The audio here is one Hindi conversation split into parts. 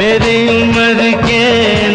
मेरी उम्र के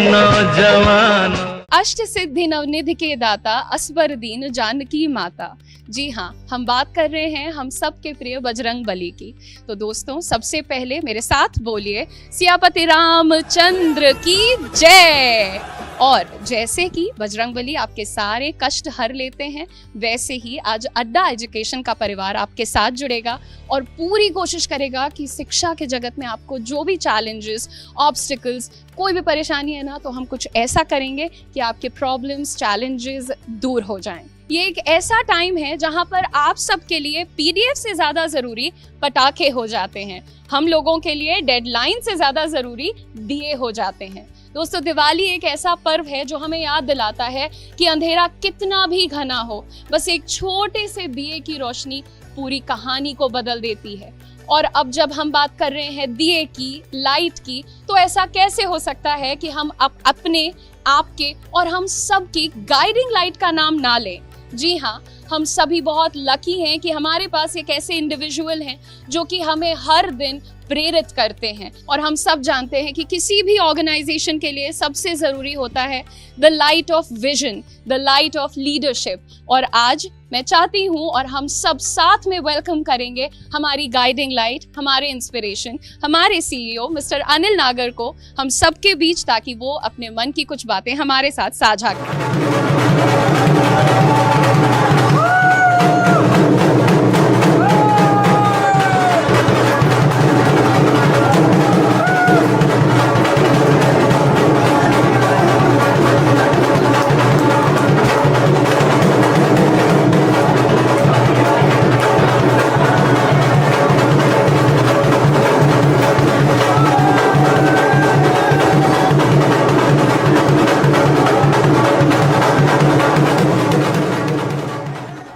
नौजवान। अष्ट सिद्धि नवनिधि के दाता असबरदीन जानकी माता। जी हाँ, हम बात कर रहे हैं हम सबके प्रिय बजरंग बली की। तो दोस्तों, सबसे पहले मेरे साथ बोलिए सियापति रामचंद्र की जय। और जैसे कि बजरंग बली आपके सारे कष्ट हर लेते हैं, वैसे ही आज अड्डा एजुकेशन का परिवार आपके साथ जुड़ेगा और पूरी कोशिश करेगा कि शिक्षा के जगत में आपको जो भी चैलेंजेस, ऑब्स्टिकल्स, कोई भी परेशानी है ना, तो हम कुछ ऐसा करेंगे कि आपके प्रॉब्लम्स, चैलेंजेस दूर हो जाएं। ये एक ऐसा टाइम है जहां पर आप सबके लिए पीडीएफ से ज़्यादा ज़रूरी पटाखे हो जाते हैं, हम लोगों के लिए डेडलाइन से ज़्यादा ज़रूरी दिए हो जाते हैं। दोस्तों, दिवाली एक ऐसा पर्व है जो हमें याद दिलाता है कि अंधेरा कितना भी घना हो, बस एक छोटे से दिए की रोशनी पूरी कहानी को बदल देती है। और अब जब हम बात कर रहे हैं दिए की, लाइट की, तो ऐसा कैसे हो सकता है कि हम अपने, आपके और हम सबकी गाइडिंग लाइट का नाम ना लें। जी हाँ, हम सभी बहुत लकी हैं कि हमारे पास एक ऐसे इंडिविजुअल हैं जो कि हमें हर दिन प्रेरित करते हैं। और हम सब जानते हैं कि किसी भी ऑर्गेनाइजेशन के लिए सबसे ज़रूरी होता है the light of vision, the light of leadership. और आज मैं चाहती हूँ और हम सब साथ में वेलकम करेंगे हमारी गाइडिंग लाइट, हमारे इंस्पिरेशन, हमारे सीईओ मिस्टर अनिल नागर को हम सबके बीच, ताकि वो अपने मन की कुछ बातें हमारे साथ साझा करें।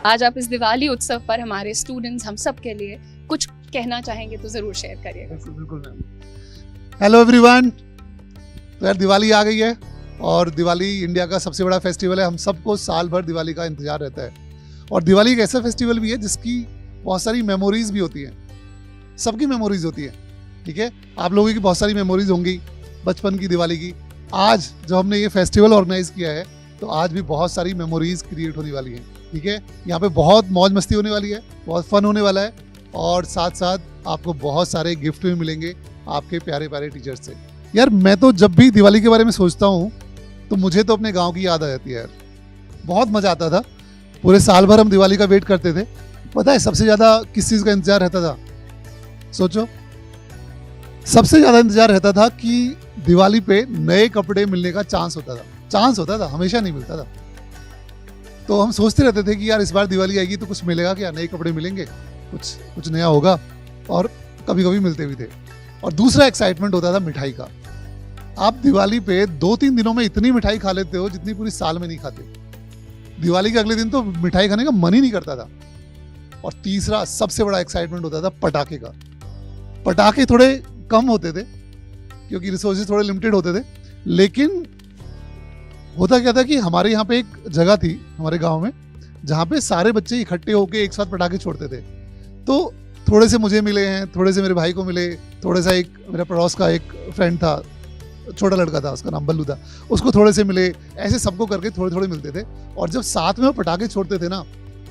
आज आप इस दिवाली उत्सव पर हमारे स्टूडेंट्स, हम सब के लिए कुछ कहना चाहेंगे तो जरूर शेयर करिएगा। बिल्कुल मैम। Hello everyone. तो यार दिवाली आ गई है और दिवाली इंडिया का सबसे बड़ा फेस्टिवल है। हम सबको साल भर दिवाली का इंतजार रहता है और दिवाली एक ऐसा फेस्टिवल भी है जिसकी बहुत सारी मेमोरीज भी होती हैं। सबकी मेमोरीज होती है, ठीक है। आप लोगों की बहुत सारी मेमोरीज होंगी बचपन की दिवाली की। आज जब हमने ये फेस्टिवल ऑर्गेनाइज किया है तो आज भी बहुत सारी मेमोरीज क्रिएट होने वाली हैं, ठीक है। यहाँ पे बहुत मौज मस्ती होने वाली है, बहुत फन होने वाला है और साथ साथ आपको बहुत सारे गिफ्ट भी मिलेंगे आपके प्यारे प्यारे टीचर्स से। यार मैं तो जब भी दिवाली के बारे में सोचता हूँ तो मुझे तो अपने गांव की याद आ जाती है यार। बहुत मज़ा आता था, पूरे साल भर हम दिवाली का वेट करते थे। पता है सबसे ज़्यादा किस चीज़ का इंतज़ार रहता था? सोचो, सबसे ज़्यादा इंतज़ार रहता था कि दिवाली पे नए कपड़े मिलने का चांस होता था, हमेशा नहीं मिलता था। तो हम सोचते रहते थे कि यार इस बार दिवाली आएगी तो कुछ मिलेगा क्या, नए कपड़े मिलेंगे, कुछ नया होगा, और कभी कभी मिलते भी थे। और दूसरा एक्साइटमेंट होता था मिठाई का। आप दिवाली पे 2-3 दिनों में इतनी मिठाई खा लेते हो जितनी पूरी साल में नहीं खाते। दिवाली के अगले दिन तो मिठाई खाने का मन ही नहीं करता था। और तीसरा सबसे बड़ा एक्साइटमेंट होता था पटाखे का। पटाखे थोड़े कम होते थे क्योंकि रिसोर्सेज थोड़े लिमिटेड होते थे, लेकिन होता क्या था कि हमारे यहाँ पे एक जगह थी हमारे गांव में जहाँ पे सारे बच्चे इकट्ठे होके एक साथ पटाखे छोड़ते थे। तो थोड़े से मुझे मिले हैं, थोड़े से मेरे भाई को मिले, थोड़े सा एक मेरा पड़ोस का एक फ्रेंड था, छोटा लड़का था, उसका नाम बल्लू था, उसको थोड़े से मिले। ऐसे सबको करके थोड़े थोड़े मिलते थे और जब साथ में वो पटाखे छोड़ते थे ना,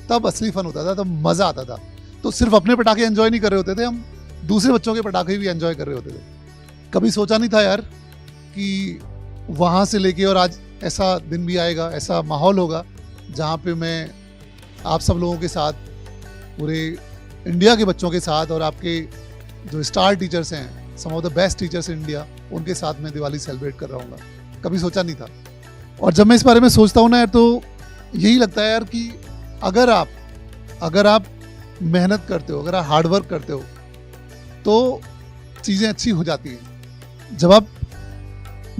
तब असली फन होता था, तब मज़ा आता था। तो सिर्फ अपने पटाखे एंजॉय नहीं कर रहे होते थे, हम दूसरे बच्चों के पटाखे भी एंजॉय कर रहे होते थे। कभी सोचा नहीं था यार कि वहाँ से लेके और आज ऐसा दिन भी आएगा, ऐसा माहौल होगा जहाँ पे मैं आप सब लोगों के साथ, पूरे इंडिया के बच्चों के साथ और आपके जो स्टार टीचर्स हैं, some of the best teachers in India, उनके साथ मैं दिवाली सेलिब्रेट कर रहा हूँ। कभी सोचा नहीं था। और जब मैं इस बारे में सोचता हूँ ना यार, तो यही लगता है यार कि अगर आप मेहनत करते हो, अगर आप हार्डवर्क करते हो तो चीज़ें अच्छी हो जाती हैं। जब आप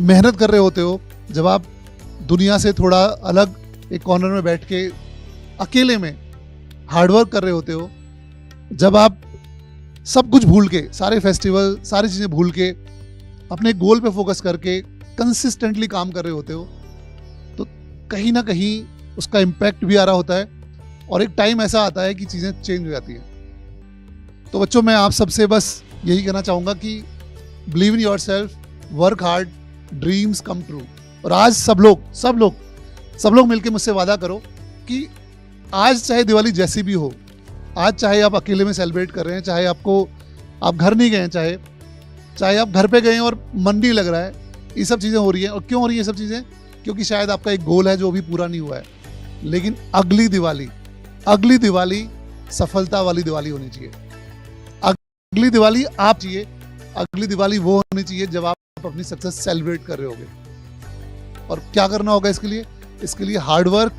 मेहनत कर रहे होते हो, जब आप दुनिया से थोड़ा अलग एक कॉर्नर में बैठ के अकेले में हार्डवर्क कर रहे होते हो, जब आप सब कुछ भूल के, सारे फेस्टिवल, सारी चीज़ें भूल के अपने गोल पे फोकस करके कंसिस्टेंटली काम कर रहे होते हो, तो कहीं ना कहीं उसका इम्पैक्ट भी आ रहा होता है और एक टाइम ऐसा आता है कि चीज़ें चेंज हो जाती हैं। तो बच्चों, मैं आप सबसे बस यही कहना चाहूँगा कि believe in yourself, work hard, dreams come true. और आज सब लोग मिलके मुझसे वादा करो कि आज चाहे दिवाली जैसी भी हो, आज चाहे आप अकेले में सेलिब्रेट कर रहे हैं, चाहे आप घर नहीं गए हैं, चाहे आप घर पे गए हैं और मन नहीं लग रहा है, ये सब चीज़ें हो रही हैं। और क्यों हो रही है ये सब चीज़ें? क्योंकि शायद आपका एक गोल है जो अभी पूरा नहीं हुआ है। लेकिन अगली दिवाली सफलता वाली दिवाली होनी चाहिए। अगली दिवाली अगली दिवाली वो होनी चाहिए जब आप अपनी सक्सेस सेलिब्रेट कर रहे होगे। और क्या करना होगा इसके लिए hard work,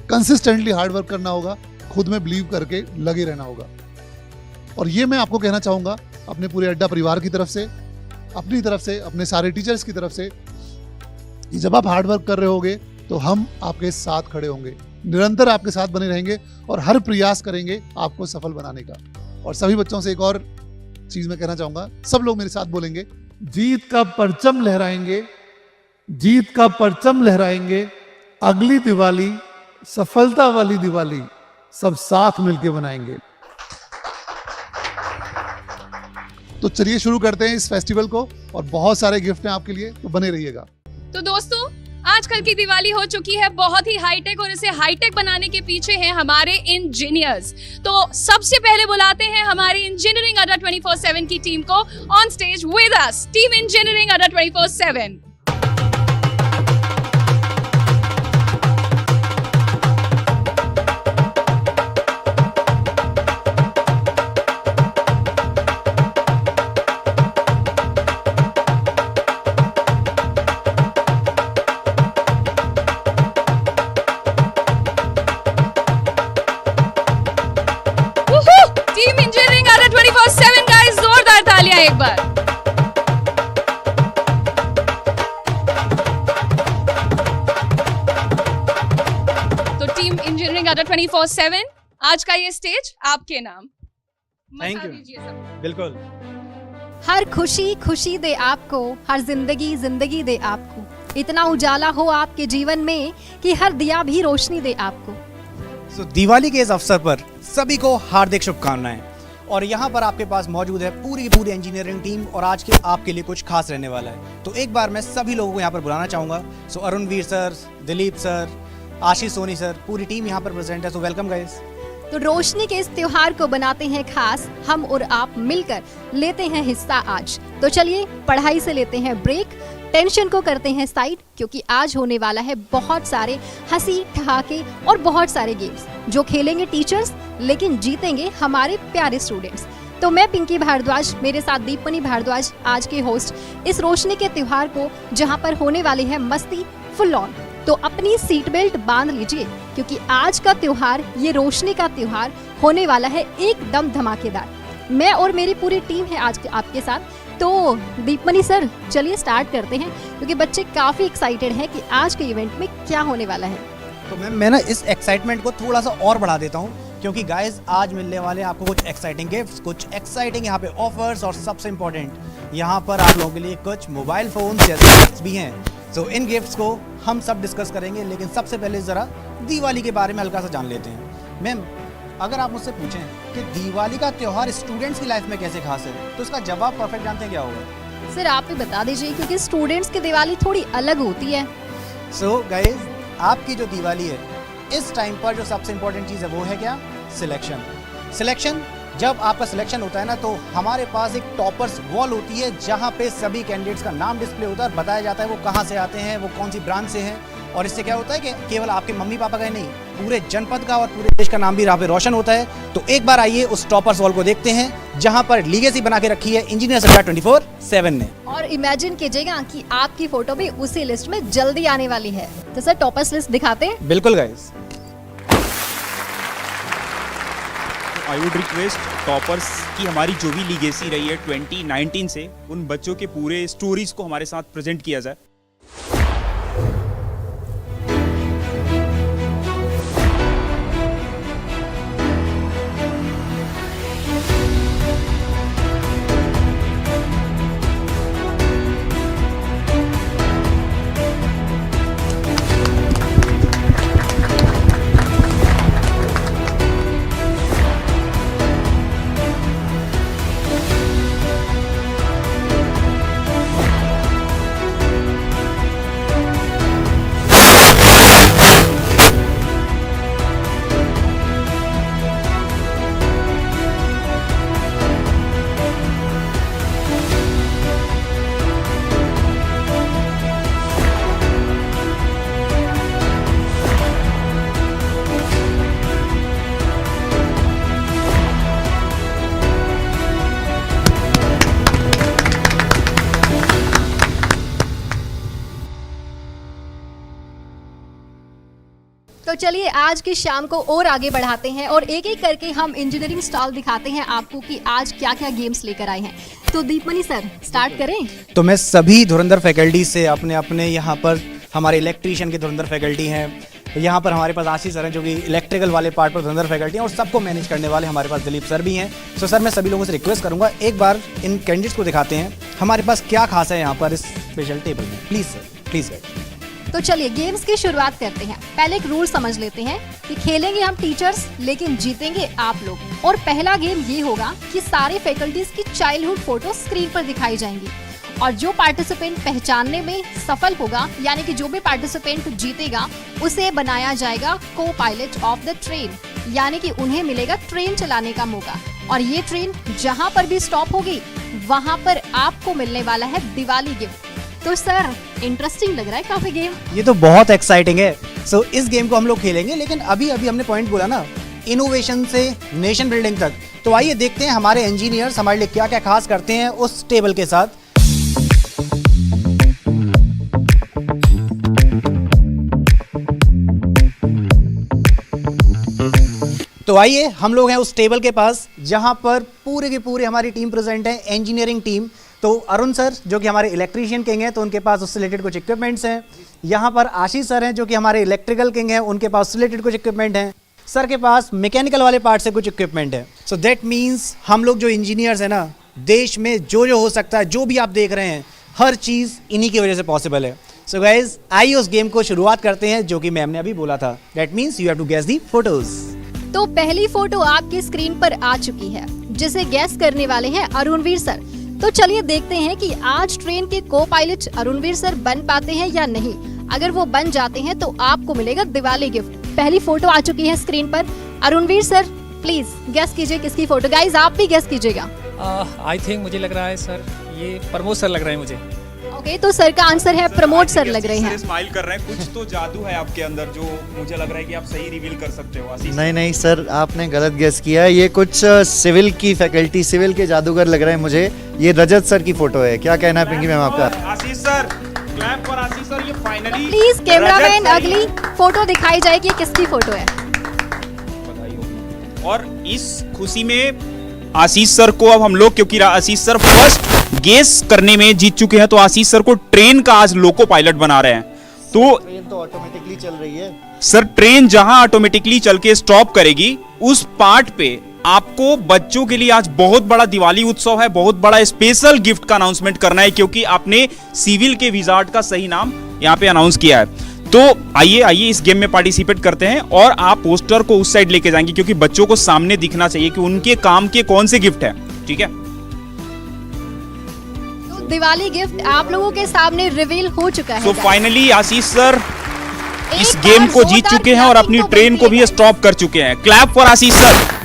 consistently hard work करना होगा, खुद में बिलीव करके लगे रहना होगा। और ये मैं आपको कहना चाहूँगा अपने पूरे अड्डा परिवार की तरफ से, अपनी तरफ से, अपने सारे टीचर्स की तरफ से, कि जब आप हार्ड वर्क कर रहे होगे तो हम आपके साथ खड़े होंगे, निरंतर आपके साथ बने रहेंगे और हर प्रयास करेंगे आपको सफल बनाने का। और सभी बच्चों से एक और चीज मैं कहना चाहूँगा, सब लोग मेरे साथ बोलेंगे, जीत का परचम लहराएंगे, अगली दिवाली सफलता वाली दिवाली सब साथ मिलके बनाएंगे। तो चलिए शुरू करते हैं इस फेस्टिवल को, और बहुत सारे गिफ्ट हैं आपके लिए, तो बने रहिएगा। तो दोस्तों, आजकल की दिवाली हो चुकी है बहुत ही हाईटेक, और इसे हाईटेक बनाने के पीछे हैं हमारे इंजीनियर्स। तो सबसे पहले बुलाते हैं हमारी इंजीनियरिंग अड्डा 24/7 की टीम को on stage with us, team engineering अड्डा 24/7। टीम इंजीनियरिंग अड्डा 24/7 गाइस, जोरदार तालियां एक बार। तो टीम इंजीनियरिंग अड्डा 24/7, आज का ये स्टेज आपके नाम। थैंक मचा यू। दीजिए सब। बिल्कुल। हर खुशी खुशी दे आपको, हर जिंदगी जिंदगी दे आपको, इतना उजाला हो आपके जीवन में कि हर दिया भी रोशनी दे आपको। दिवाली के इस अवसर पर सभी को हार्दिक शुभकामनाएं। और यहाँ पर आपके पास मौजूद है पूरी इंजीनियरिंग टीम, और आज के आपके लिए कुछ खास रहने वाला है। तो एक बार मैं सभी लोगों को यहाँ पर बुलाना चाहूँगा। अरुण वीर सर, दिलीप सर, आशीष सोनी सर, पूरी टीम यहाँ पर प्रेजेंट है। Welcome guys. तो रोशनी के इस त्योहार को बनाते हैं खास, हम और आप मिलकर लेते हैं हिस्सा आज। तो चलिए पढ़ाई से लेते हैं ब्रेक, टेंशन को करते हैं साइड, क्योंकि आज होने वाला है बहुत सारे हंसी ठहाके और बहुत सारे गेम्स जो खेलेंगे टीचर्स, लेकिन जीतेंगे हमारे प्यारे स्टूडेंट्स। तो मैं पिंकी भारद्वाज, मेरे साथ दीपमणि भारद्वाज, आज के होस्ट इस रोशनी के त्योहार को, जहां पर होने वाली है मस्ती फुल ऑन। तो अपनी सीट बेल्ट बांध लीजिए, क्योंकि आज का त्योहार, ये रोशनी का त्योहार होने वाला है एकदम धमाकेदार। मैं और मेरी पूरी टीम है आज आपके साथ। तो दीपमणि सर, चलिए स्टार्ट करते हैं, क्योंकि बच्चे काफी एक्साइटेड हैं कि आज के इवेंट में क्या होने वाला है। तो मैं ना इस एक्साइटमेंट को थोड़ा सा और बढ़ा देता हूँ, क्योंकि गाइस आज मिलने वाले हैं आपको कुछ एक्साइटिंग गिफ्ट्स, कुछ एक्साइटिंग यहाँ पे ऑफर्स, और सबसे इम्पोर्टेंट यहाँ पर आप लोगों के लिए कुछ मोबाइल फोन जैसे गिफ्ट्स भी हैं। तो इन गिफ्ट्स को हम सब डिस्कस करेंगे, लेकिन सबसे पहले ज़रा दिवाली के बारे में हल्का सा जान लेते हैं। मैम, अगर आप मुझसे पूछें कि दिवाली का त्यौहार स्टूडेंट्स की लाइफ में कैसे खास है, तो इसका जवाब परफेक्ट जानते हैं क्या होगा? सर आप ही बता दीजिए, क्योंकि स्टूडेंट्स की दिवाली थोड़ी अलग होती है। सो गाइज, आपकी जो दिवाली है, इस टाइम पर जो सबसे इम्पोर्टेंट चीज़ है वो है क्या? सिलेक्शन। जब आपका सिलेक्शन होता है ना, तो हमारे पास एक टॉपर्स वॉल होती है, जहाँ पे सभी कैंडिडेट्स का नाम डिस्प्ले होता है और बताया जाता है वो कहाँ से आते हैं, वो कौन सी ब्रांच से हैं। और इससे क्या होता है कि केवल आपके मम्मी पापा का ही नहीं, पूरे जनपद का और पूरे देश का नाम भी यहाँ पे रोशन होता है। तो एक बार आइए उस टॉपर्स वॉल को देखते हैं, जहाँ पर लीगेसी बना के रखी है इंजीनियर्स अड्डा 24/7 ने। और इमेजिन कीजिएगा कि आपकी फोटो भी उसी लिस्ट में जल्दी आने वाली है। तो सर टॉपर्स लिस्ट दिखाते हैं। बिल्कुल guys. I would request toppers की हमारी जो भी लीगेसी रही है 2019 से, उन बच्चों के पूरे स्टोरीज को हमारे साथ प्रेजेंट किया जाए। तो चलिए आज की शाम को और आगे बढ़ाते हैं और एक एक करके हम इंजीनियरिंग स्टॉल दिखाते हैं आपको कि आज क्या क्या गेम्स लेकर आए हैं। तो दीपमणि सर स्टार्ट करें। तो मैं सभी धुरंधर फैकल्टी से अपने अपने यहाँ पर हमारे इलेक्ट्रीशियन के धुरंधर फैकल्टी हैं, यहाँ पर हमारे पास आशीष सर हैं जो कि इलेक्ट्रिकल वाले पार्ट पर धुरंधर फैकल्टी हैं, और सबको मैनेज करने वाले हमारे पास दिलीप सर भी हैं। सो सर मैं सभी लोगों से रिक्वेस्ट करूँगा एक बार इन कैंडिडेट्स को दिखाते हैं हमारे पास क्या खास है यहाँ पर इस स्पेशल टेबल में। Please sir, please sir. तो चलिए गेम्स की शुरुआत करते हैं। पहले एक रूल समझ लेते हैं कि खेलेंगे हम टीचर्स लेकिन जीतेंगे आप लोग। और पहला गेम ये होगा कि सारे फैकल्टीज की चाइल्डहुड फोटो स्क्रीन पर दिखाई जाएंगी और जो पार्टिसिपेंट पहचानने में सफल होगा यानी कि जो भी पार्टिसिपेंट जीतेगा उसे बनाया जाएगा को पायलट ऑफ द ट्रेन, यानी कि उन्हें मिलेगा ट्रेन चलाने का मौका। और ये ट्रेन जहाँ पर भी स्टॉप होगी वहाँ पर आपको मिलने वाला है दिवाली गिफ्ट। तो सर इंटरेस्टिंग लग रहा है काफी गेम। ये तो बहुत एक्साइटिंग है। सो इस गेम को हम लोग खेलेंगे, लेकिन अभी हमने पॉइंट बोला ना, इनोवेशन से नेशन बिल्डिंग तक। तो आइए देखते हैं हमारे इंजीनियर्स हमारे लिए क्या क्या खास करते हैं उस टेबल के साथ। तो आइए हम लोग हैं उस टेबल के पास जहां पर पूरे के पूरे हमारी टीम प्रेजेंट है, इंजीनियरिंग टीम। तो अरुण सर जो कि हमारे इलेक्ट्रीशियन किंग हैं, तो उनके पास उससे रिलेटेड कुछ इक्विपमेंट्स हैं। यहाँ पर आशीष सर हैं जो कि हमारे इलेक्ट्रिकल किंग हैं, उनके पास उससे रिलेटेड कुछ इक्विपमेंट हैं। सर के पास मैकेनिकल वाले पार्ट से कुछ इक्विपमेंट है। सो दैट मीन्स हम लोग जो इंजीनियर्स हैं ना, देश में जो हो सकता है, जो भी आप देख रहे हैं, हर चीज़ इन्हीं की वजह से पॉसिबल है। सो गाइज आइए उस गेम को शुरुआत करते हैं जो कि मैम ने अभी बोला था। That means you have to guess the photos. तो पहली फोटो आपकी स्क्रीन पर आ चुकी है जिसे गैस करने वाले हैं अरुणवीर सर। तो चलिए देखते हैं कि आज ट्रेन के को पायलट अरुणवीर सर बन पाते हैं या नहीं। अगर वो बन जाते हैं तो आपको मिलेगा दिवाली गिफ्ट। पहली फोटो आ चुकी है स्क्रीन पर। अरुणवीर सर प्लीज गैस कीजिए किसकी फोटो। गाइज आप भी गैस कीजिएगा। आई थिंक मुझे लग रहा है सर ये प्रमोद सर लग रहे हैं मुझे। ओके तो सर का आंसर है प्रमोद सर लग रहे हैं। स्माइल कर रहे हैं, कुछ तो जादू है आपके अंदर जो मुझे लग रहा है कि आप सही रिवील कर सकते हो। आशीष नहीं सर, आपने गलत गेस किया है। ये कुछ सिविल की फैकल्टी, सिविल के जादूगर लग रहे हैं मुझे। ये रजत सर की फोटो है। क्या कहना है पिंकी मैम आपका? Ashish sir clap for Ashish sir. ये फाइनली प्लीज कैमरामैन अगली फोटो दिखाई जाए कि किसकी फोटो है। और इस खुशी में आशीष सर को अब हम लोग, क्योंकि आशीष सर फर्स्ट गेस करने में जीत चुके हैं, तो आशीष सर को ट्रेन का आज लोको पायलट बना रहे हैं। तो ट्रेन तो ऑटोमेटिकली चल रही है सर, ट्रेन जहां ऑटोमेटिकली चल के स्टॉप करेगी उस पार्ट पे आपको बच्चों के लिए आज बहुत बड़ा दिवाली उत्सव है, बहुत बड़ा स्पेशल गिफ्ट का अनाउंसमेंट करना है, क्योंकि आपने सिविल के विजार्ड का सही नाम यहाँ पे अनाउंस किया है। तो आइए इस गेम में पार्टिसिपेट करते हैं और आप पोस्टर को उस साइड लेके जाएंगे क्योंकि बच्चों को सामने दिखना चाहिए कि उनके काम के कौन से गिफ्ट है। ठीक है, तो दिवाली गिफ्ट आप लोगों के सामने रिवील हो चुका है। तो फाइनली आशीष सर इस एक गेम बार को जीत जोरदार चुके हैं और अपनी क्लैपिंग तो ट्रेन को बनती भी है। स्टॉप कर चुके हैं। Clap for Ashish sir.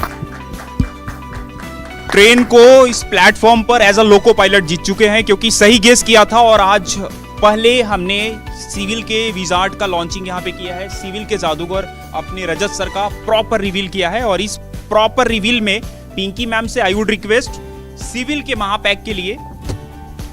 Train को इस प्लेटफॉर्म पर एज अ लोको पायलट जीत चुके हैं क्योंकि सही गेस किया था। और आज पहले हमने सिविल के विजार्ड का लॉन्चिंग यहाँ पे किया है। सिविल के जादूगर अपने रजत सर का प्रॉपर रिवील किया है और इस प्रॉपर रिवील में पिंकी मैम से आई वुड रिक्वेस्ट सिविल के महापैक के लिए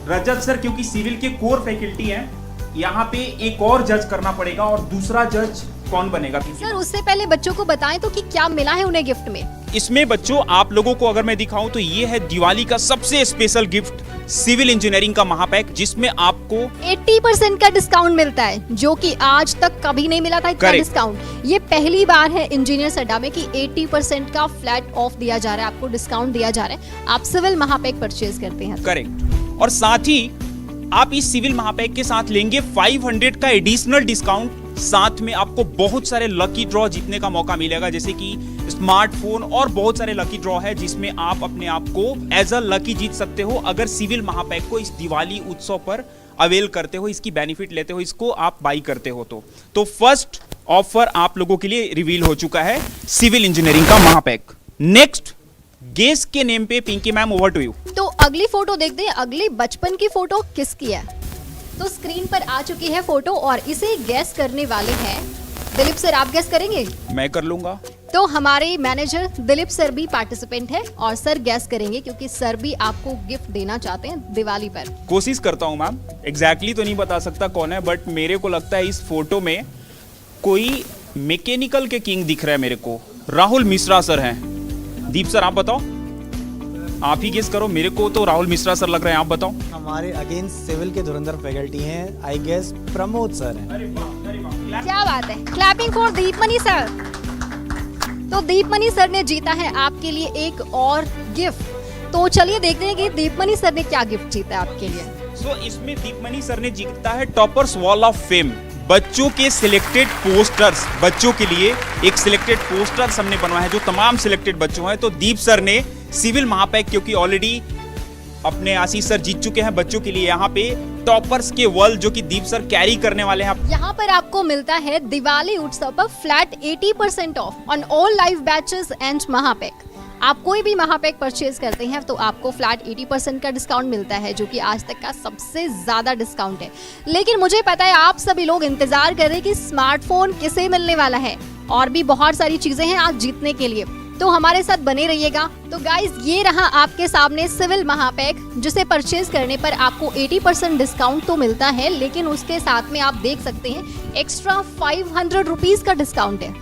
रजत सर, क्योंकि सिविल के कोर फैकल्टी हैं, यहाँ पे एक और जज करना पड़ेगा और दूसरा जज कौन बनेगा? सर उससे पहले बच्चों को बताएं तो कि क्या मिला है उन्हें गिफ्ट में। इसमें बच्चों आप लोगों को अगर मैं दिखाऊं तो ये है दिवाली का सबसे स्पेशल गिफ्ट, सिविल इंजीनियरिंग का महापैक, जिसमें आपको 80% का डिस्काउंट मिलता है जो कि आज तक कभी नहीं मिला था इतना Correct. डिस्काउंट। ये पहली बार है इंजीनियर्स अड्डा में कि 80% का फ्लैट ऑफ दिया जा रहा है, आपको डिस्काउंट दिया जा रहा है। आप सिविल महापैक परचेज करते हैं। करेक्ट। और साथ ही आप इस सिविल महापैक के साथ लेंगे 500 का एडिशनल डिस्काउंट। साथ में आपको बहुत सारे लकी ड्रॉ जीतने का मौका मिलेगा, जैसे कि स्मार्टफोन और बहुत सारे लकी ड्रॉ है जिसमें आप अपने आप को एज अ लकी जीत सकते हो अगर सिविल महापैक को इस दिवाली उत्सव पर अवेल करते हो, इसकी बेनिफिट लेते हो, इसको आप बाई करते हो। तो फर्स्ट ऑफर आप लोगों के लिए रिवील हो चुका है, सिविल इंजीनियरिंग का महापैक। नेक्स्ट गेस के नेम पे Pinky ma'am over to you. तो अगली फोटो देखते हैं, अगली बचपन की फोटो किसकी है। तो स्क्रीन पर आ चुकी है फोटो और इसे गैस करने वाले हैं दिलीप सर। आप गैस करेंगे? मैं कर लूंगा। तो हमारे मैनेजर दिलीप सर भी पार्टिसिपेंट है और सर गैस करेंगे क्योंकि सर भी आपको गिफ्ट देना चाहते हैं दिवाली पर। कोशिश करता हूँ मैम, एग्जैक्टली तो नहीं बता सकता कौन है, बट मेरे को लगता है इस फोटो में कोई मैकेनिकल के किंग दिख रहे हैं मेरे को, राहुल मिश्रा सर हैं। दीप सर आप बताओ, आप ही गेस करो, मेरे को तो राहुल मिश्रा सर लग रहे हैं, आप बताओ। हमारे अगेंस्ट सिविल के धुरंधर फैकल्टी हैं, आई गेस प्रमोद सर हैं। क्या बात है, क्लैपिंग फॉर दीपमणि सर। तो दीपमणि सर ने जीता है आपके लिए एक और गिफ्ट। तो चलिए देखते हैं कि दीपमणि सर ने क्या गिफ्ट जीता है आपके लिए। सो इसमें दीपमणि सर ने जीता है टॉपर्स वॉल ऑफ फेम, बच्चों के सिलेक्टेड पोस्टर्स। बच्चों के लिए एक सिलेक्टेड पोस्टर्स हमने बनवाया है जो तमाम सिलेक्टेड बच्चों हैं। तो दीप सर ने सिविल महापैक, क्योंकि ऑलरेडी अपने आशीष सर जीत चुके हैं बच्चों के लिए, यहाँ पे टॉपर्स के वर्ल्ड जो कि दीप सर कैरी करने वाले हैं। यहाँ पर आपको मिलता है दिवाली उत्सव पर flat 80% off on all live batches and Mahapack. आप कोई भी महापैक परचेज करते हैं तो आपको फ्लैट 80% का डिस्काउंट मिलता है, जो कि आज तक का सबसे ज्यादा डिस्काउंट है। लेकिन मुझे पता है आप सभी लोग इंतजार कर रहे हैं कि स्मार्टफोन किसे मिलने वाला है, और भी बहुत सारी चीजें हैं आज जीतने के लिए, तो हमारे साथ बने रहिएगा। तो गाइज ये रहा आपके सामने सिविल महापैक, जिसे परचेज करने पर आपको 80% डिस्काउंट तो मिलता है, लेकिन उसके साथ में आप देख सकते हैं एक्स्ट्रा 500 रुपीज का डिस्काउंट है।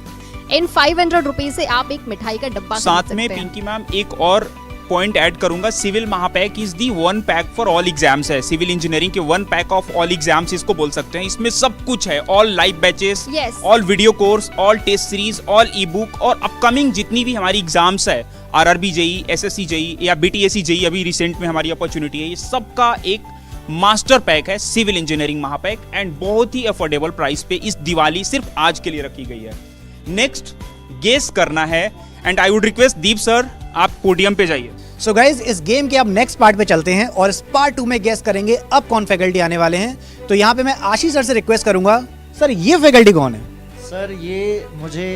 इन 500 रुपीज से आप एक मिठाई का डब्बा साथ में पिंकी मैम एक और पॉइंट ऐड करूंगा, civil Mahapack is the one pack for all exams है। सिविल इंजीनियरिंग के one pack of all exams इसको बोल सकते हैं। इसमें सब कुछ है, all live batches, all video course, all test series, all e book, और अपकमिंग जितनी भी हमारी एग्जाम्स है, आरआरबी जेई, एसएससी जेई या बीटीएससी जेई, अभी रिसेंट में हमारी अपॉर्चुनिटी है, ये सबका एक मास्टर पैक है सिविल इंजीनियरिंग महापैक, एंड बहुत ही अफोर्डेबल प्राइस पे इस दिवाली सिर्फ आज के लिए रखी गई है। नेक्स्ट गेस करना है, and I would request Deep sir आप पोडियम पे जाइए। सो गाइज इस गेम के अब नेक्स्ट पार्ट पे चलते हैं, और इस पार्ट 2 में गेस करेंगे अब कौन फैकल्टी आने वाले हैं। तो यहाँ पे मैं आशीष सर से रिक्वेस्ट करूंगा, सर ये फैकल्टी कौन है? सर ये मुझे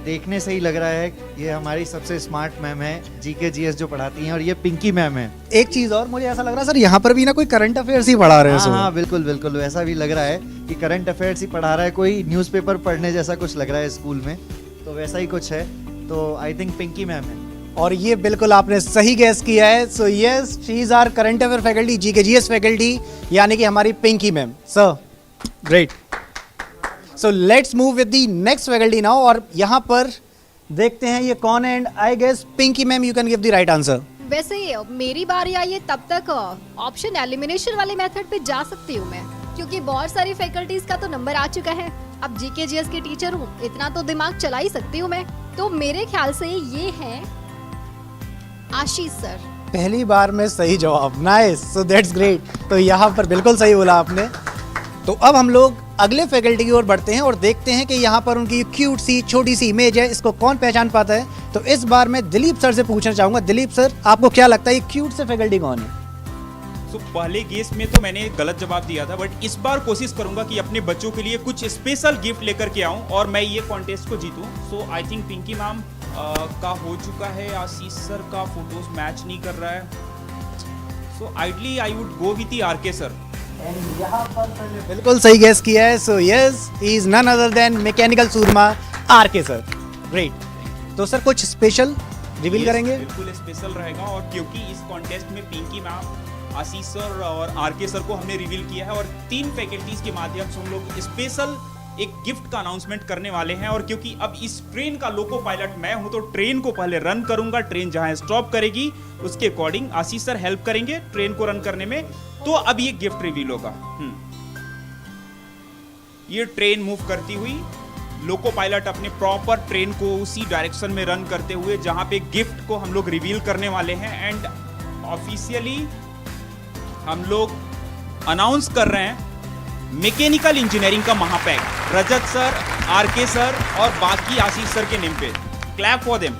देखने से ही लग रहा है ये हमारी सबसे स्मार्ट मैम है, जीके जीएस जो पढ़ाती हैं, और ये पिंकी मैम है। एक चीज और मुझे ऐसा लग रहा है सर यहाँ पर भी ना कोई करंट अफेयर्स ही पढ़ा रहे हैं। हाँ बिल्कुल बिल्कुल, वैसा भी लग रहा है कि करंट अफेयर्स ही पढ़ा रहा है, कोई न्यूज़पेपर पढ़ने जैसा कुछ लग रहा है स्कूल में, तो वैसा ही कुछ है। तो आई थिंक पिंकी मैम है। और ये बिल्कुल आपने सही गेस किया है। So yes, she is our current affair faculty, GK GS faculty, यानी कि हमारी Pinky ma'am. Sir great. So let's move with the next faculty now, और यहाँ पर देखते हैं ये कौन है, and I guess Pinky ma'am you can give the right answer. वैसे मेरी बारी आई है, तब तक ऑप्शन एलिमिनेशन वाले मेथड पे जा सकती हूँ मैं, क्योंकि बहुत सारी फैकल्टीज का तो नंबर आ चुका है। अब जीके जीएस की टीचर हूँ, इतना तो दिमाग चला ही सकती हूँ मैं। तो मेरे ख्याल से ये है आशीष सर। पहली बार में सही जवाब, नाइस, सो दैट्स ग्रेट। तो यहाँ पर बिल्कुल सही बोला आपने। तो अब हम लोग अगले फैकल्टी की ओर बढ़ते हैं और देखते हैं कि यहाँ पर उनकी क्यूट सी छोटी सी इमेज है, इसको कौन पहचान पाता है। तो इस बार मैं दिलीप सर से पूछना चाहूंगा, दिलीप सर आपको क्या लगता है ये क्यूट से फैकल्टी कौन है? पहले गेस में तो मैंने गलत जवाब दिया था, बट इस बार कोशिश करूंगा कि अपने बच्चों के लिए कुछ स्पेशल गिफ्ट लेकर के आऊं और मैं ये कॉन्टेस्ट को जीतूं। So I think Pinky ma'am का हो चुका है, आशीष सर का फोटोज मैच नहीं कर रहा है, so ideally I would go with the RK sir. यहाँ पर बिल्कुल सही गेस किया है। So yes, he is none other than mechanical सूरमा आरके सर। ग्रेट। तो सर कुछ स्पेशल रिवील करेंगे? बिल्कुल स्पेशल रहेगा, और क्योंकि इस कॉन्टेस्ट में पिंकी मैम, आशीष सर और आरके सर को हमने रिवील किया है, और 3 फैकल्टीज के माध्यम से हम लोग स्पेशल एक गिफ्ट का अनाउंसमेंट करने वाले हैं। और क्योंकि अब इस ट्रेन का लोको पायलट मैं हूं, तो ट्रेन को पहले रन करूंगा, ट्रेन जहां स्टॉप करेगी उसके अकॉर्डिंग आशीष सर हेल्प करेंगे ट्रेन को रन करने में। तो अब ये गिफ्ट रिवील होगा। ये ट्रेन मूव करती हुई, लोको पायलट अपने प्रॉपर ट्रेन को उसी डायरेक्शन में रन करते हुए जहां पे गिफ्ट को हम लोग रिवील करने वाले हैं। एंड ऑफिशियली हम लोग अनाउंस कर रहे हैं मैकेनिकल इंजीनियरिंग का महापैक, रजत सर, आरके सर और बाकी आशीष सर के नेम पे। Clap for them.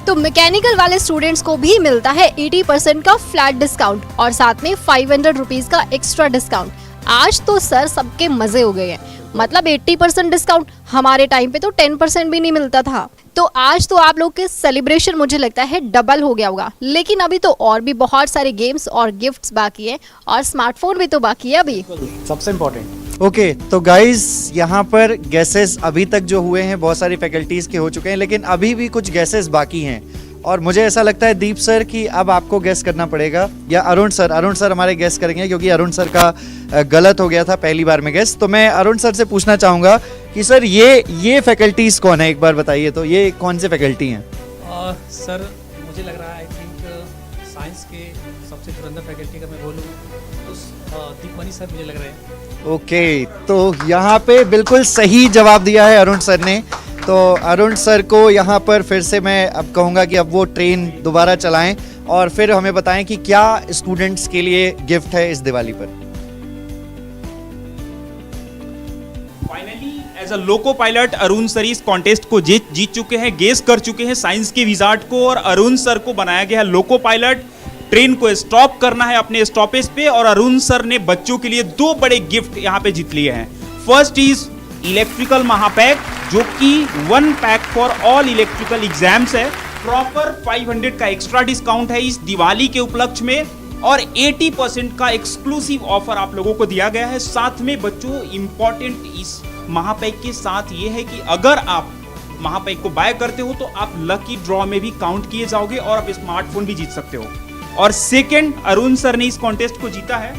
तो मैकेनिकल वाले स्टूडेंट्स को भी मिलता है 80% का फ्लैट डिस्काउंट और साथ में 500 रुपीज का एक्स्ट्रा डिस्काउंट। आज तो सर सबके मजे हो गए हैं, मतलब 80% डिस्काउंट। हमारे टाइम पे तो 10% भी नहीं मिलता था। तो आज तो आप लोग के सेलिब्रेशन मुझे लगता है डबल हो गया होगा, लेकिन अभी तो और भी बहुत सारे गेम्स और गिफ्ट्स बाकी है, और स्मार्टफोन भी तो बाकी है अभी, सबसे इम्पोर्टेंट। ओके, तो गाइस यहाँ पर गैसेस अभी तक जो हुए हैं बहुत सारी फैकल्टीज के हो चुके हैं, लेकिन अभी भी कुछ गैसेस बाकी हैं, और मुझे ऐसा लगता है दीप सर कि अब आपको गेस करना पड़ेगा, या अरुण सर हमारे गेस करेंगे, क्योंकि अरुण सर का गलत हो गया था पहली बार में गेस। तो मैं अरुण सर से पूछना चाहूँगा कि सर ये फैकल्टीज़ कौन है, एक बार बताइए तो ये कौन से फैकल्टी हैं? सर मुझे लग रहा है आई थिंक साइंस के सबसे धुरंधर फैकल्टी का मैं बोलूँ तो दीपमणि सर मुझे लग रहे हैं। ओके, तो यहाँ पे बिल्कुल सही जवाब दिया है अरुण सर ने। तो अरुण सर को यहाँ पर फिर से मैं अब कहूँगा कि अब वो ट्रेन दोबारा चलाएं और फिर हमें बताएं कि क्या स्टूडेंट्स के लिए गिफ्ट है इस दिवाली पर। Finally as a loco pilot Arun sir इस कॉन्टेस्ट को जीत चुके हैं, गेस कर चुके हैं साइंस के विजार्ड को, और अरुण सर को बनाया गया है लोको पायलट। ट्रेन को स्टॉप करना है अपने स्टॉपेज पे, और अरुण सर ने बच्चों के लिए 2 बड़े गिफ्ट यहाँ पे जीत लिए हैं। फर्स्ट इज इलेक्ट्रिकल महापैक, जो कि 1 pack for all electrical exams है। प्रॉपर 500 का एक्स्ट्रा डिस्काउंट है इस दिवाली के उपलक्ष्य में, और 80% का एक्सक्लूसिव ऑफर आप लोगों को दिया गया है। साथ में बच्चों इंपॉर्टेंट इस महापैक के साथ ये है कि अगर आप महापैक को बाय करते हो तो आप लकी ड्रॉ में भी काउंट किए जाओगे और आप स्मार्टफोन भी जीत सकते हो। और सेकंड, अरुण सर ने इस कॉन्टेस्ट को जीता है,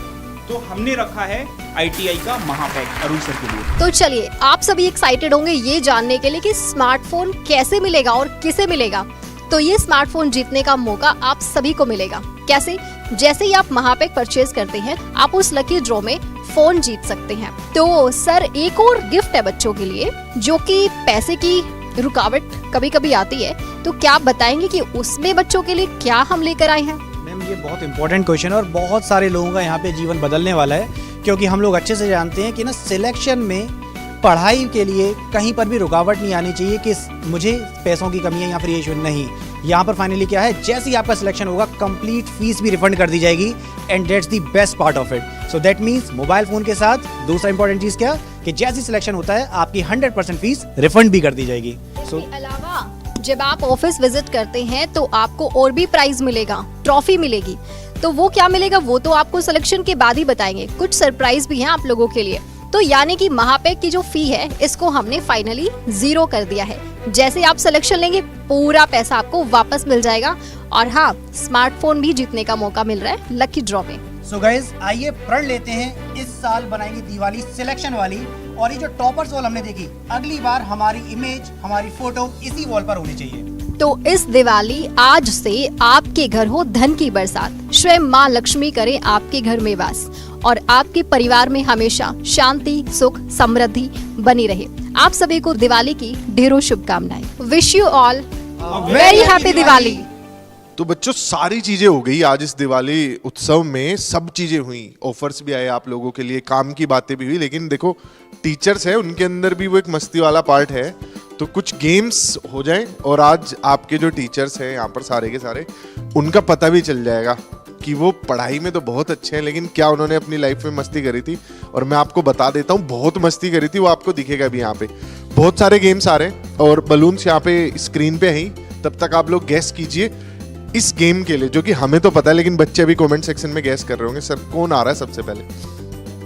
तो हमने रखा है ITI का महापैक अरुण सर के लिए। तो चलिए, आप सभी एक्साइटेड होंगे ये जानने के लिए कि स्मार्टफोन कैसे मिलेगा और किसे मिलेगा। तो ये स्मार्टफोन जीतने का मौका आप सभी को मिलेगा। कैसे? जैसे ही आप महापैक परचेज करते हैं, आप उस लकी ड्रॉ में फोन जीत सकते हैं। तो सर, एक और गिफ्ट है बच्चों के लिए, जो कि पैसे की रुकावट कभी कभी आती है, तो क्या आप बताएंगे कि उसमें बच्चों के लिए क्या हम लेकर आए हैं? मैम, ये बहुत इंपॉर्टेंट क्वेश्चन है और बहुत सारे लोगों का यहाँ पे जीवन बदलने वाला है, क्योंकि हम लोग अच्छे से जानते हैं कि ना सिलेक्शन में पढ़ाई के लिए कहीं पर भी रुकावट नहीं आनी चाहिए कि मुझे पैसों की कमी है या फिर ये इशू नहीं। यहाँ पर फाइनली क्या है, जैसे ही आपका सिलेक्शन होगा कंप्लीट फीस भी रिफंड कर दी जाएगी, and that's the best part of it. So that means mobile phone के साथ दूसरा इंपॉर्टेंट चीज क्या, कि जैसे सिलेक्शन होता है आपकी 100% फीस रिफंड भी कर दी जाएगी। इसके अलावा जब आप ऑफिस विजिट करते हैं तो आपको और भी प्राइज मिलेगा, ट्रॉफी मिलेगी। तो वो क्या मिलेगा वो तो आपको सिलेक्शन के बाद ही बताएंगे। कुछ सरप्राइज भी हैं आप लोगों के लिए। तो यानी कि महापैक की जो फी है इसको हमने फाइनली 0 कर दिया है। जैसे आप सिलेक्शन लेंगे पूरा पैसा आपको वापस मिल जाएगा, और हाँ, स्मार्टफोन भी जीतने का मौका मिल रहा है लकी ड्रॉ में। सो गाइज, आइए प्रण लेते हैं इस साल बनाएंगे दिवाली सिलेक्शन वाली, और ये जो टॉपर्स वॉल हमने देखी, अगली बार हमारी इमेज, हमारी फोटो इसी वॉल पर होनी चाहिए। तो इस दिवाली आज से आपके घर हो धन की बरसात, स्वयं माँ लक्ष्मी करे आपके घर में वास, और आपके परिवार में हमेशा शांति, सुख, समृद्धि बनी रहे। आप सभी को दिवाली की ढेरों शुभकामनाएं। Wish you all very happy Diwali. तो बच्चों, सारी चीजें हो गई आज इस दिवाली उत्सव में, सब चीजें हुई, ऑफर्स भी आए आप लोगों के लिए, काम की बातें भी हुई, लेकिन देखो टीचर्स है उनके अंदर भी वो एक मस्ती वाला पार्ट है, तो कुछ गेम्स हो जाए, और आज आपके जो टीचर्स हैं यहाँ पर सारे के सारे, उनका पता भी चल जाएगा कि वो पढ़ाई में तो बहुत अच्छे हैं, लेकिन क्या उन्होंने अपनी लाइफ में मस्ती करी थी। और मैं आपको बता देता हूँ, बहुत मस्ती करी थी, वो आपको दिखेगा भी। यहाँ पे बहुत सारे गेम्स आ रहे हैं और बलून्स यहाँ पे स्क्रीन पे हैं, तब तक आप लोग गैस कीजिए इस गेम के लिए, जो कि हमें तो पता है लेकिन बच्चे अभी कमेंट सेक्शन में गैस कर रहे होंगे। सर, कौन आ रहा है सबसे पहले?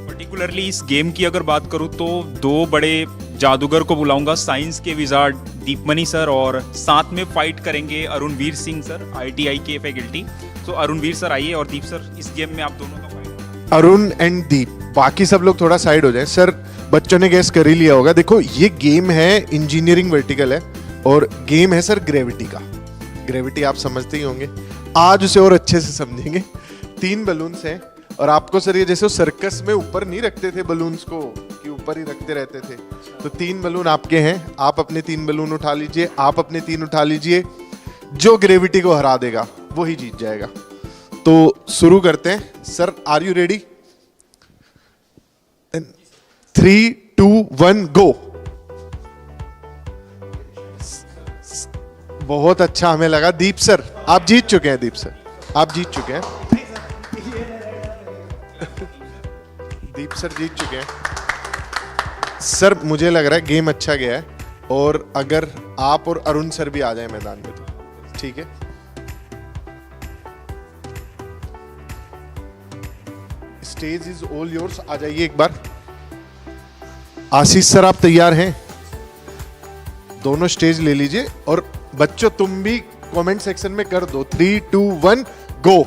पर्टिकुलरली इस गेम की अगर बात करूं तो 2 बड़े जादूगर को बुलाऊंगा, साइंस के विजार्ड दीपमणि सर, और साथ में फाइट करेंगे अरुणवीर सिंह सर, ITI के फैकल्टी। तो अरुणवीर सर आइए, और दीप सर, इस गेम में आप दोनों का फाइट। अरुण एंड दीप, बाकी सब लोग थोड़ा साइड हो जाए। सर, बच्चों ने गैस कर ही लिया होगा। देखो, ये गेम है इंजीनियरिंग वर्टिकल है, और गेम है सर ग्रेविटी का। ग्रेविटी आप समझते ही होंगे, आज उसे और अच्छे से समझेंगे। 3 बलून्स हैं, और आपको सर ये जैसे सर्कस में ऊपर नहीं रखते थे बलून्स को, कि ऊपर ही रखते रहते थे, तो 3 बलून आपके हैं। आप अपने 3 बलून उठा लीजिए, आप अपने 3 उठा लीजिए। जो ग्रेविटी को हरा देगा वो ही जीत जाएगा। तो शुरू करते हैं। Sir, are you ready? 3, 2, 1 go. बहुत अच्छा हमें लगा। दीप सर, आप जीत चुके हैं। दीप सर, आप जीत चुके हैं। दीप सर जीत चुके हैं। सर, मुझे लग रहा है गेम अच्छा गया है, और अगर आप और अरुण सर भी आ जाए मैदान में तो ठीक है। Stage is all yours. आ जाइए एक बार। आशीष सर, आप तैयार हैं? दोनों स्टेज ले लीजिए, और बच्चों तुम भी कमेंट सेक्शन में कर दो। 3, 2, 1 गो।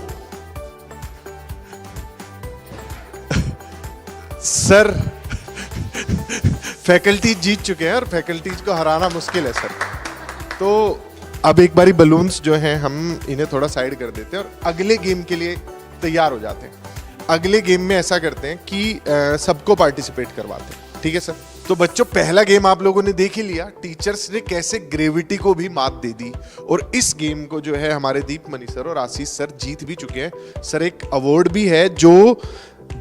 सर फैकल्टी जीत चुके हैं और फैकल्टीज को हराना मुश्किल है सर। तो अब एक बारी बलून्स जो हैं हम इन्हें थोड़ा साइड कर देते हैं और अगले गेम के लिए तैयार हो जाते हैं। अगले गेम में ऐसा करते हैं कि सबको पार्टिसिपेट करवाते हैं, ठीक है सर। तो बच्चों पहला गेम आप लोगों ने देख ही लिया, टीचर्स ने कैसे ग्रेविटी को भी मात दे दी। और इस गेम को जो है हमारे दीपमणि सर और आशीष सर जीत भी चुके हैं। सर एक अवार्ड भी है जो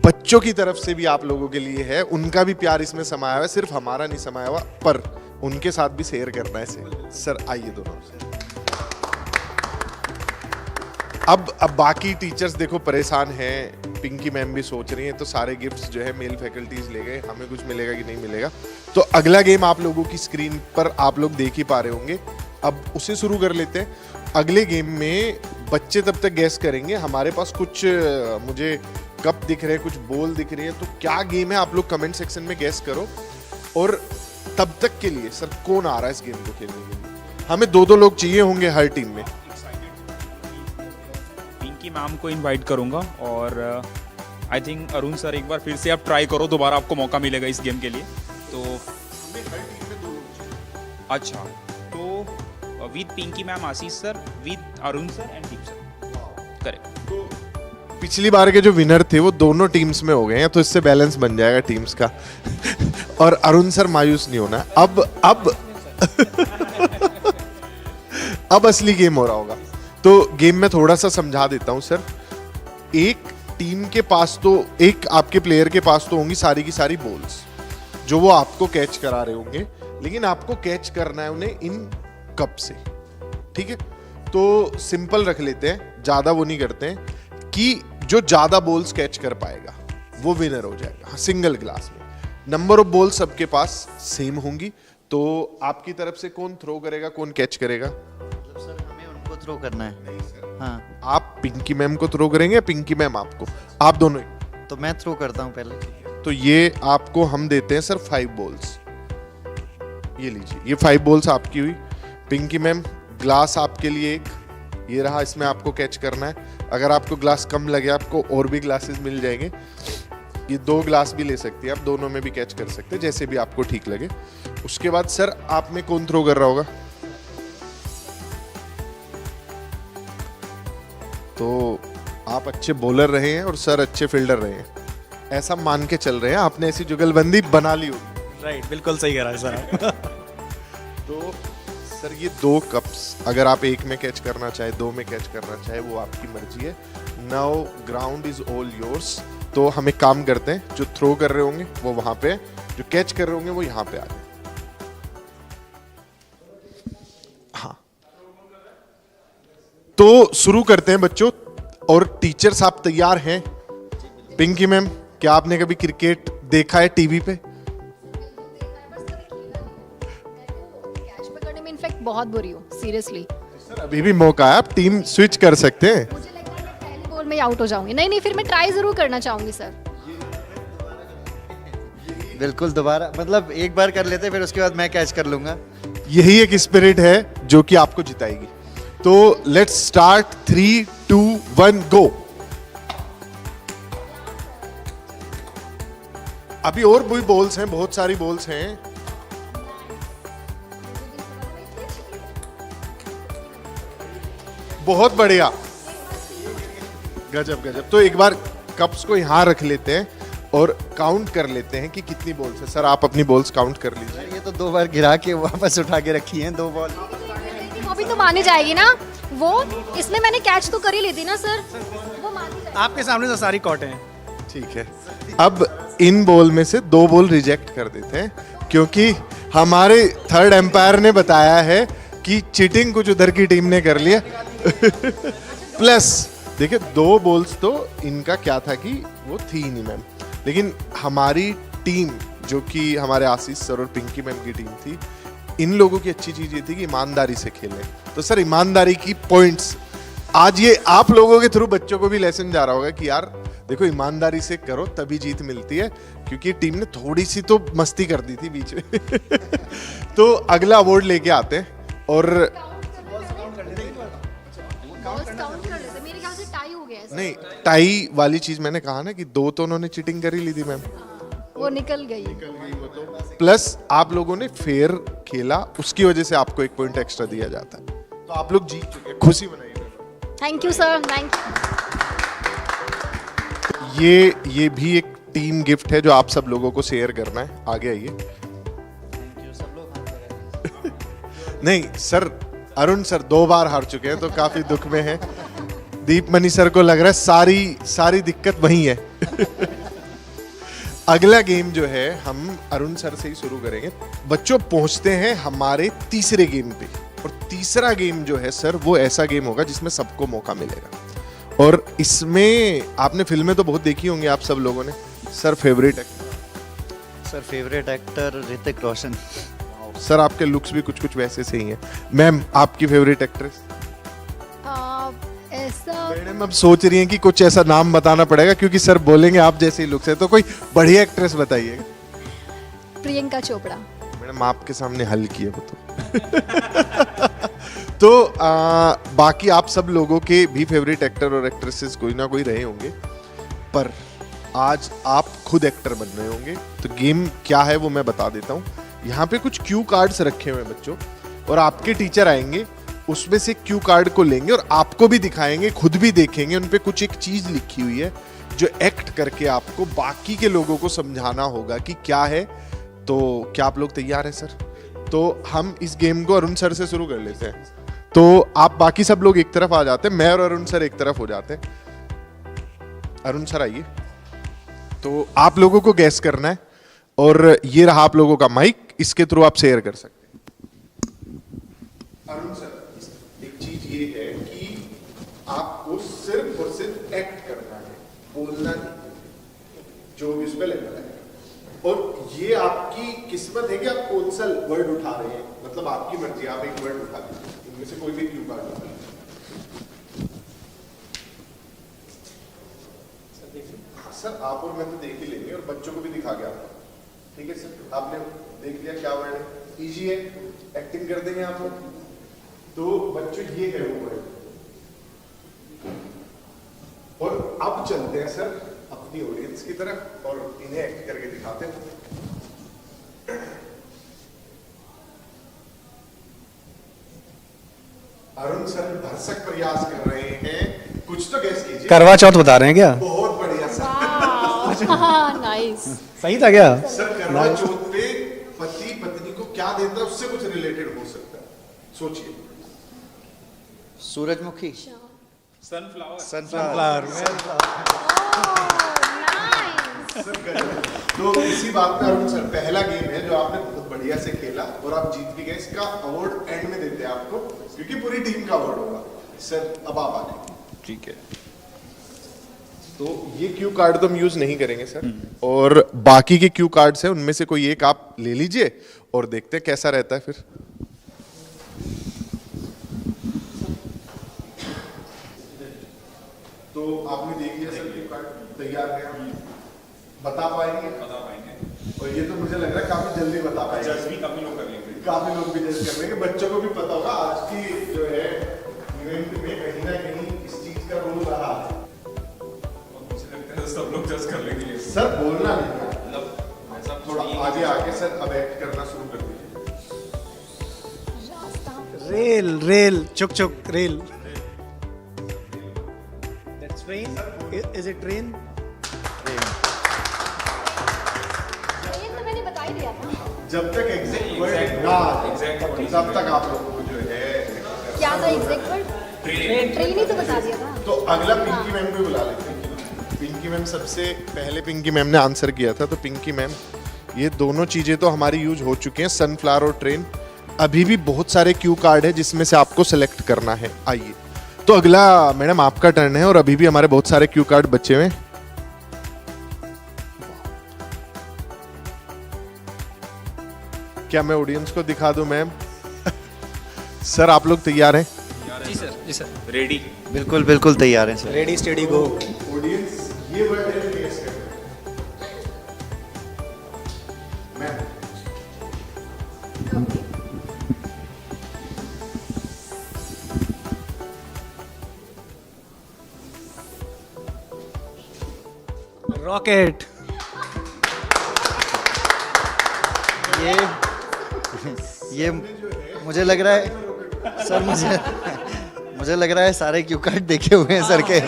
बच्चों की तरफ से भी आप लोगों के लिए है, उनका भी प्यार इसमें समाया हुआ है, सिर्फ हमारा नहीं समाया हुआ, पर उनके साथ भी शेयर करना है सर। आइए दोनों से। अब बाकी टीचर्स देखो परेशान हैं, पिंकी मैम भी सोच रही हैं, तो सारे गिफ्ट्स जो है मेल फैकल्टीज ले गए, हमें कुछ मिलेगा कि नहीं मिलेगा। तो अगला गेम आप लोगों की स्क्रीन पर आप लोग देख ही पा रहे होंगे, अब उसे शुरू कर लेते हैं। अगले गेम में बच्चे तब तक गैस करेंगे, हमारे पास कुछ मुझे कप दिख रहे हैं, कुछ बॉल दिख रही है, तो क्या गेम है आप लोग कमेंट सेक्शन में गैस करो। और तब तक के लिए सर कौन आ रहा है इस गेम को खेलने के लिए? हमें 2-2 लोग चाहिए होंगे हर टीम में। पिंकी मैम को इनवाइट करूंगा और आई थिंक अरुण सर एक बार फिर से आप ट्राई करो, दोबारा आपको मौका मिलेगा इस गेम के लिए। तो अच्छा, तो with Pinky ma'am, Ashish sir, with Arun sir and Deep sir, correct. पिछली बार के जो विनर थे वो दोनों टीम्स में हो गए हैं, तो इससे बैलेंस बन जाएगा टीम्स का। और अरुण सर मायूस नहीं होना। अब असली गेम हो रहा होगा। तो गेम में थोड़ा सा समझा देता हूं सर। एक टीम के पास तो, एक आपके प्लेयर के पास तो होंगी सारी की सारी बॉल्स जो वो आपको कैच करा रहे होंगे, लेकिन आपको कैच करना है उन्हें इन कप से, ठीक है। तो सिंपल रख लेते हैं, ज्यादा वो नहीं करते हैं, कि जो ज्यादा बॉल्स कैच कर पाएगा वो विनर हो जाएगा सिंगल ग्लास में। नंबर ऑफ बॉल्स सबके पास सेम होंगी। तो आपकी तरफ से कौन थ्रो करेगा, कौन कैच करेगा? सर हमें उनको थ्रो करना है। हाँ, आप पिंकी मैम को थ्रो करेंगे या पिंकी मैम आपको? आप दोनों ही। तो मैं थ्रो करता हूँ पहले। तो ये आपको हम देते हैं सर 5 बॉल्स। ये लीजिए, ये 5 बॉल्स आपकी हुई। पिंकी मैम ग्लास आपके लिए एक, ये रहा, इसमें आपको कैच करना है। अगर आपको ग्लास कम लगे आपको और भी ग्लासेस मिल जाएंगे, ये 2 ग्लास भी ले सकती है आप, दोनों में भी कैच कर सकते हैं, जैसे भी आपको ठीक लगे। उसके बाद सर आप में कौन थ्रो कर रहा होगा? तो आप अच्छे बॉलर रहे हैं और सर अच्छे फील्डर रहे हैं, ऐसा मान के चल रहे हैं। आपने ऐसी जुगलबंदी बना ली होगी। राइट, बिल्कुल सही कह रहा है सर। तो सर ये 2 कप्स, अगर आप एक में कैच करना चाहे, 2 में कैच करना चाहे, वो आपकी मर्जी है। Now ground is all yours. तो हम एक काम करते हैं, जो थ्रो कर रहे होंगे वो वहां पे, जो कैच कर रहे होंगे वो यहाँ पे आ जाए। हाँ, तो शुरू करते हैं बच्चों। और टीचर्स आप तैयार हैं? पिंकी मैम, क्या आपने कभी क्रिकेट देखा है टीवी पे? बहुत बुरी हूँ सीरियसली। सर अभी भी मौका है, आप टीम स्विच कर सकते हैं। मुझे लगता है मैं पहली बॉल में आउट हो जाऊंगी। नहीं, फिर मैं ट्राई जरूर करना चाहूंगी सर। बिल्कुल, दोबारा मतलब एक बार कर लेते, फिर उसके बाद मैं कैच कर लूंगा। यही एक स्पिरिट है जो कि आपको जिताएगी। तो लेट्स स्टार्ट। 3, 2, 1 गो। अभी और भी बॉल्स हैं, बहुत सारी बॉल्स हैं। बहुत बढ़िया, गजब गजब। तो एक बार कप्स को यहाँ रख लेते हैं और काउंट कर लेते हैं कि कितनी बॉल्स है। सर आप अपनी बॉल्स काउंट कर लीजिए। ये तो 2 बार गिरा के वापस उठा के रखी हैं 2 बॉल। वो भी तो मानी जाएगी ना, वो इसमें मैंने कैच तो कर ही ली थी ना सर, वो मानी जाएगी। आपके सामने तो सारी कॉटें हैं। ठीक है, अब इन बॉल में से 2 बॉल रिजेक्ट कर देते हैं, क्योंकि हमारे थर्ड एम्पायर ने बताया है कि चीटिंग कुछ उधर की टीम ने कर लिया। प्लस देखिए 2 बॉल्स तो इनका क्या था कि वो थी नहीं मैम, लेकिन हमारी टीम जो कि हमारे आशीष सर और पिंकी मैम की टीम थी, इन लोगों की अच्छी चीज ये थी कि ईमानदारी से खेलें। तो सर ईमानदारी की पॉइंट्स आज ये आप लोगों के थ्रू बच्चों को भी लेसन जा रहा होगा कि यार देखो ईमानदारी से करो तभी जीत मिलती है, क्योंकि टीम ने थोड़ी सी तो मस्ती कर दी थी बीच में। तो अगला अवार्ड लेके आते हैं और नहीं, टाई वाली चीज मैंने कहा ना कि 2 तो उन्होंने चीटिंग कर ही ली थी मैम, वो निकल गई। प्लस आप लोगों ने फेयर खेला, उसकी वजह से आपको 1 पॉइंट एक्स्ट्रा दिया जाता है। तो आप लोग जीत चुके हैं, खुशी मनाइए। Thank you sir, thank you. ये भी एक टीम गिफ्ट है जो आप सब लोगों को शेयर करना है। आगे आइए। नहीं सर, अरुण सर 2 बार हार चुके हैं तो काफी दुख में है। दीपमणि सर को लग रहा है सारी दिक्कत वही है। अगला गेम जो है हम अरुण सर से ही शुरू करेंगे। बच्चों पहुंचते हैं हमारे तीसरे गेम पे, और तीसरा गेम जो है सर वो ऐसा गेम होगा जिसमें सबको मौका मिलेगा। और इसमें आपने फिल्में तो बहुत देखी होंगी आप सब लोगों ने। Sir favourite actor? Sir favourite actor Hrithik Roshan. Sir आपके लुक्स भी कुछ वैसे से ही हैं। मैम आपकी फेवरेट एक्ट्रेस? ऐसा मैडम अब सोच रही हैं कि कुछ ऐसा नाम बताना पड़ेगा क्योंकि सर बोलेंगे आप जैसे ही लुक्स है, तो कोई बढ़िया एक्ट्रेस बताइएगा। प्रियंका चोपड़ा। मैडम आपके सामने हल की है वो तो बाकी आप सब लोगों के भी फेवरेट एक्टर और एक्ट्रेसेस कोई ना कोई रहे होंगे, पर आज आप खुद एक्टर बन रहे होंगे। तो गेम क्या है वो मैं बता देता हूँ। यहाँ पे कुछ क्यू कार्ड्स रखे हुए हैं बच्चों, और आपके टीचर आएंगे, उसमें से क्यू कार्ड को लेंगे और आपको भी दिखाएंगे, खुद भी देखेंगे। उन पे कुछ एक चीज लिखी हुई है जो एक्ट करके आपको बाकी के लोगों को समझाना होगा कि क्या है। तो क्या आप लोग तैयार हैं सर? तो हम इस गेम को अरुण सर से शुरू कर लेते हैं। तो आप बाकी सब लोग एक तरफ आ जाते हैं, मैं और अरुण सर एक तरफ हो जाते हैं। अरुण सर आइए। तो आप लोगों को गैस करना है, और ये रहा आप लोगों का माइक, इसके थ्रू आप शेयर कर सकते हैं। अरुण सर, एक चीज ये है कि आपको सिर्फ और सिर्फ एक्ट करना है, बोलना नहीं, जो भी उस पर लिखा है। और ये आपकी किस्मत है कि आप कौन सा वर्ड उठा रहे हैं, मतलब आपकी मर्जी, आप एक वर्ड उठा दीजिए, इनमें से कोई भी क्यू कार्ड उठा लीजिए। सर आप और मैं तो देख ही लेंगे, और बच्चों को भी दिखा गया। ठीक है सर, आपने देख लिया क्या वर्ड है? इजी है, एक्टिंग कर देंगे आप लोग। तो बच्चों ये है वो वर्ड, और अब चलते हैं सर अपनी ऑडियंस की तरफ और इन्हें एक्ट करके दिखाते हैं। अरुण सर भरसक प्रयास कर रहे हैं, कुछ तो गैस कीजिए। करवा चौथ बता रहे हैं क्या? बहुत बढ़िया सर। नाइस। सही था क्या? सर करवा चौथ पे पति पत्नी को क्या देता है उससे कुछ रिलेटेड हो सकता है, सोचिए। सूरजमुखी। सनफ्लावर। तो इसी बात पे अरुण सर पहला गेम है जो आपने बहुत बढ़िया से खेला और आप जीत भी गए। इसका अवार्ड एंड में देते हैं आपको, क्योंकि पूरी टीम का अवार्ड होगा। सर अब आप आ जाइए। ठीक है, तो ये क्यू कार्ड तो हम यूज नहीं करेंगे सर, और बाकी के क्यू कार्ड्स हैं उनमें से कोई एक आप ले लीजिए और देखते हैं कैसा रहता है फिर। तो आपने देख लिया सर क्यू कार्ड, तैयार है? बता पाएंगे? बता पाएंगे। और ये तो मुझे लग रहा है काफी जल्दी बता पाएंगे। जज भी काफी लोग कर लेंगे। काफी लोग भी जज कर लेंगे। बच्चों को भी पता होगा आज की जो है इवेंट में कहीं ना कहीं इस चीज का रोल रहा है। मुझे लगता है सब लोग जज कर लेंगे। सर बोलना नहीं, मतलब थोड़ा आगे आके सर अब एक्ट करना शुरू कर दीजिए। रेल रेल चुक चुक rail. That's train. Is it train? मैंने बता ही दिया था। जब तक एग्जैक्ट वर्ड ना तब तक आप लोगों को जो है क्या था एग्जैक्ट वर्ड? ट्रेन ही तो बता दिया था। तो अगला पिंकी मैम को बुला लेते हैं। पिंकी मैम सबसे पहले पिंकी मैम ने आंसर किया था, तो पिंकी मैम ये दोनों चीजें तो हमारी यूज हो चुकी हैं, सनफ्लावर और ट्रेन। अभी भी बहुत सारे क्यू कार्ड है जिसमें से आपको सेलेक्ट करना है। आइए, तो अगला मैडम आपका टर्न है, और अभी भी हमारे बहुत सारे क्यू कार्ड बचे हुए हैं। क्या मैं ऑडियंस को दिखा दूं मैम? सर आप लोग तैयार हैं? जी सर, जी सर, रेडी। बिल्कुल बिल्कुल तैयार हैं सर। रेडी स्टेडी गो। ऑडियंस ये वर्ड है गेस करें। Ma'am rocket. ये मुझे लग रहा है सर, मुझे लग रहा है सारे क्यू कार्ड देखे हुए हैं सर के।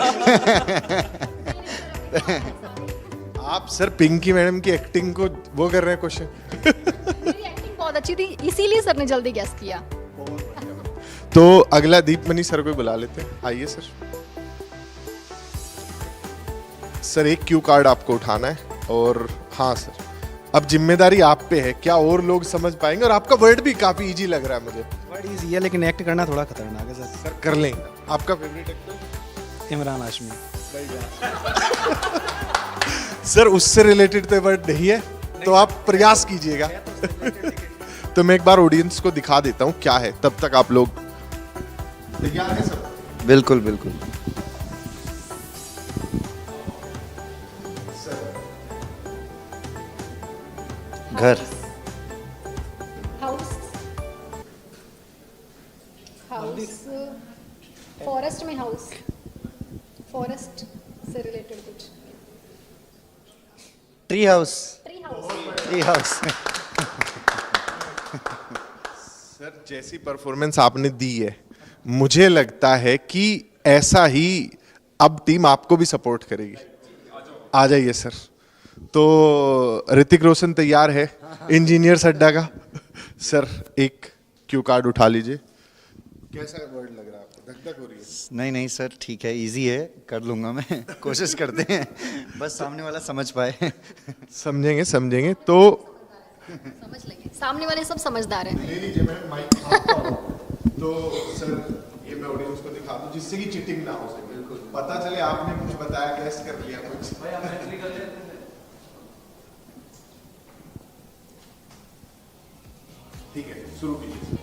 आप सर पिंकी मैडम की एक्टिंग को वो कर रहे हैं क्वेश्चन। मेरी एक्टिंग बहुत अच्छी थी, इसीलिए सर ने जल्दी गेस किया। तो अगला दीपमणि सर को बुला लेते हैं, आइए सर। सर एक क्यू कार्ड आपको उठाना है और हाँ सर अब जिम्मेदारी आप पे है, क्या और लोग समझ पाएंगे? और आपका वर्ड भी काफी इजी लग रहा है मुझे। वर्ड इजी है लेकिन एक्ट करना थोड़ा खतरनाक है सर। सर कर लेंगे। आपका favourite actor? Imran Hashmi. Sir उससे रिलेटेड तो वर्ड नहीं है, तो आप प्रयास कीजिएगा। तो मैं एक बार ऑडियंस को दिखा देता हूँ क्या है, तब तक आप लोग तैयार हैं सब? बिल्कुल बिल्कुल। घर। हाउस। हाउस। फॉरेस्ट में हाउस। फॉरेस्ट से रिलेटेड कुछ। Tree house. Tree house. Tree house. Sir जैसी परफॉर्मेंस आपने दी है, मुझे लगता है कि ऐसा ही अब टीम आपको भी सपोर्ट करेगी। आ जाइए सर। तो ऋतिक रोशन तैयार है इंजीनियर अड्डा का। सर एक क्यू कार्ड उठा लीजिए। कैसा वर्ड लग रहा है आपको? धक-धक हो रही है? नहीं नहीं सर ठीक है, इजी है, कर लूंगा मैं। कोशिश करते हैं, बस सामने वाला समझ पाए। समझेंगे समझेंगे। तो समझ लेंगे, सामने वाले सब समझदार हैं। ले लीजिए मैम माइक आपका हो। तो सर ये मैं ऑडियंस को दिखा दूं जिससे कि चीटिंग ना हो सके। बिल्कुल पता चले आपने कुछ बताया, गैस कर लिया कुछ। ठीक है शुरू कीजिए।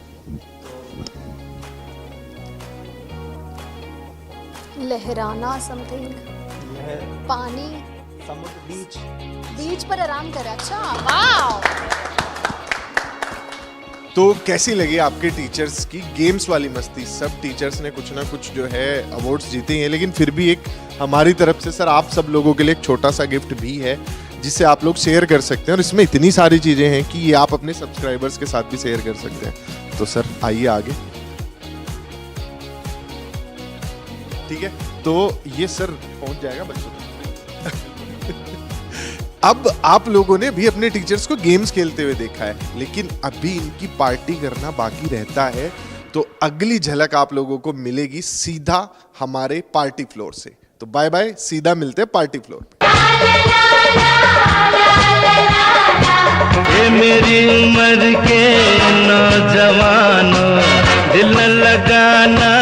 लहराना समथिंग। पानी। समुद्र, बीच। बीच पर आराम कर। अच्छा वाओ। तो कैसी लगी आपके टीचर्स की गेम्स वाली मस्ती? सब टीचर्स ने कुछ ना कुछ जो है अवार्ड्स जीते हैं, लेकिन फिर भी एक हमारी तरफ से सर आप सब लोगों के लिए एक छोटा सा गिफ्ट भी है जिसे आप लोग शेयर कर सकते हैं। और इसमें इतनी सारी चीजें हैं कि ये आप अपने सब्सक्राइबर्स के साथ भी शेयर कर सकते हैं। तो सर आइए आगे। ठीक है, तो ये सर पहुंच जाएगा बच्चों तक। अब आप लोगों ने भी अपने टीचर्स को गेम्स खेलते हुए देखा है, लेकिन अभी इनकी पार्टी करना बाकी रहता है। तो अगली झलक आप लोगों को मिलेगी सीधा हमारे पार्टी फ्लोर से। तो बाय बाय, सीधा मिलते हैं पार्टी फ्लोर पे। ये मेरी उम्र के नौजवानों, दिल न लगाना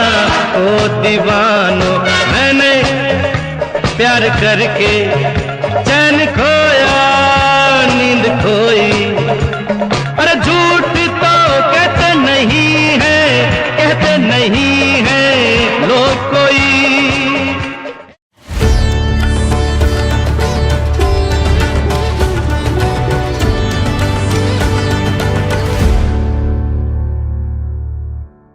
ओ दीवानो। मैंने प्यार करके चैन खोया, नींद खोई,